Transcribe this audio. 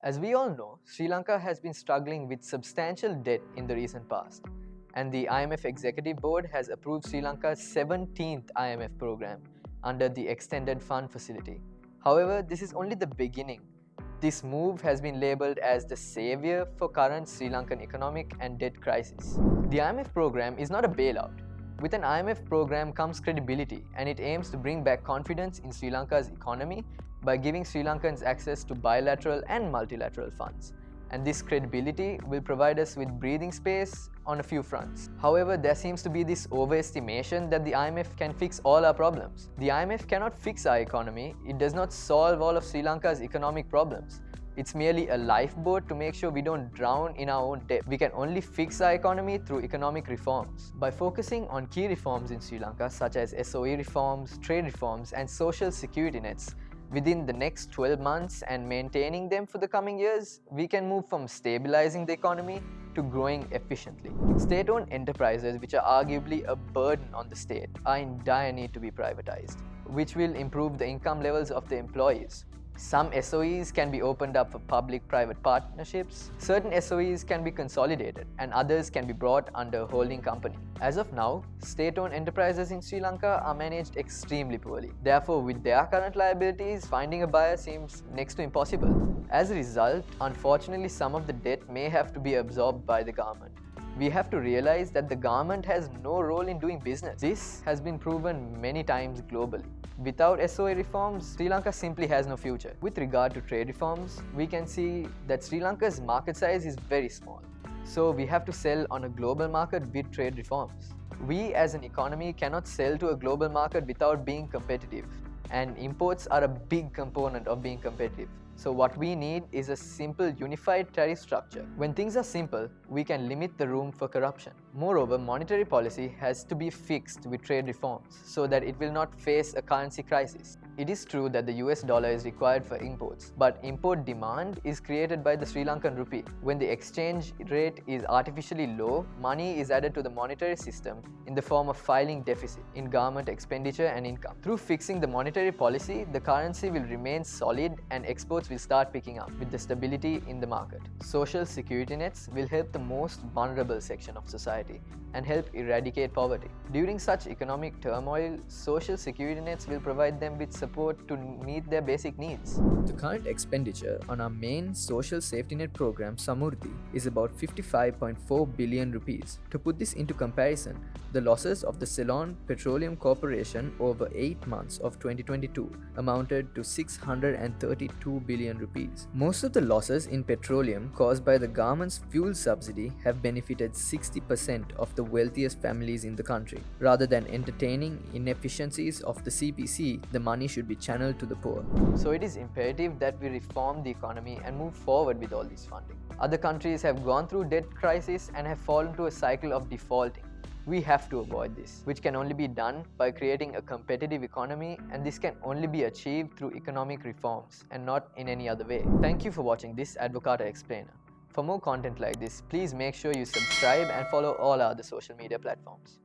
As we all know, Sri Lanka has been struggling with substantial debt in the recent past, and the IMF Executive Board has approved Sri Lanka's 17th IMF Program under the Extended Fund Facility. However, this is only the beginning. This move has been labelled as the savior for current Sri Lankan economic and debt crisis. The IMF program is not a bailout. With an IMF program comes credibility, and it aims to bring back confidence in Sri Lanka's economy by giving Sri Lankans access to bilateral and multilateral funds. And this credibility will provide us with breathing space on a few fronts. However, there seems to be this overestimation that the IMF can fix all our problems. The IMF cannot fix our economy. It does not solve all of Sri Lanka's economic problems. It's merely a lifeboat to make sure we don't drown in our own debt. We can only fix our economy through economic reforms. By focusing on key reforms in Sri Lanka, such as SOE reforms, trade reforms, and social security nets, within the next 12 months and maintaining them for the coming years, we can move from stabilizing the economy to growing efficiently. State-owned enterprises, which are arguably a burden on the state, are in dire need to be privatized, which will improve the income levels of the employees. Some SOEs can be opened up for public-private partnerships, certain SOEs can be consolidated, and others can be brought under a holding company. As of now, state-owned enterprises in Sri Lanka are managed extremely poorly. Therefore, with their current liabilities, finding a buyer seems next to impossible. As a result, unfortunately, some of the debt may have to be absorbed by the government. We have to realize that the government has no role in doing business. This has been proven many times globally. Without SOE reforms, Sri Lanka simply has no future. With regard to trade reforms, we can see that Sri Lanka's market size is very small. So we have to sell on a global market with trade reforms. We as an economy cannot sell to a global market without being competitive. And imports are a big component of being competitive. So what we need is a simple unified tariff structure. When things are simple, we can limit the room for corruption. Moreover, monetary policy has to be fixed with trade reforms so that it will not face a currency crisis. It is true that the US dollar is required for imports, but import demand is created by the Sri Lankan rupee. When the exchange rate is artificially low, money is added to the monetary system in the form of filing deficit in government expenditure and income. Through fixing the monetary policy, the currency will remain solid and exports will start picking up with the stability in the market. Social security nets will help the most vulnerable section of society and help eradicate poverty. During such economic turmoil, social security nets will provide them with support to meet their basic needs. The current expenditure on our main social safety net program, Samurdhi, is about 55.4 billion rupees. To put this into comparison, the losses of the Ceylon Petroleum Corporation over 8 months of 2022 amounted to 632 billion rupees. Most of the losses in petroleum caused by the government's fuel subsidy have benefited 60% of the wealthiest families in the country. Rather than entertaining inefficiencies of the CPC, the money should be channeled to the poor. So it is imperative that we reform the economy and move forward with all this funding. Other countries have gone through debt crisis and have fallen to a cycle of defaulting. We have to avoid this, which can only be done by creating a competitive economy, and this can only be achieved through economic reforms and not in any other way. Thank you for watching this Advocata Explainer. For more content like this, please make sure you subscribe and follow all our other social media platforms.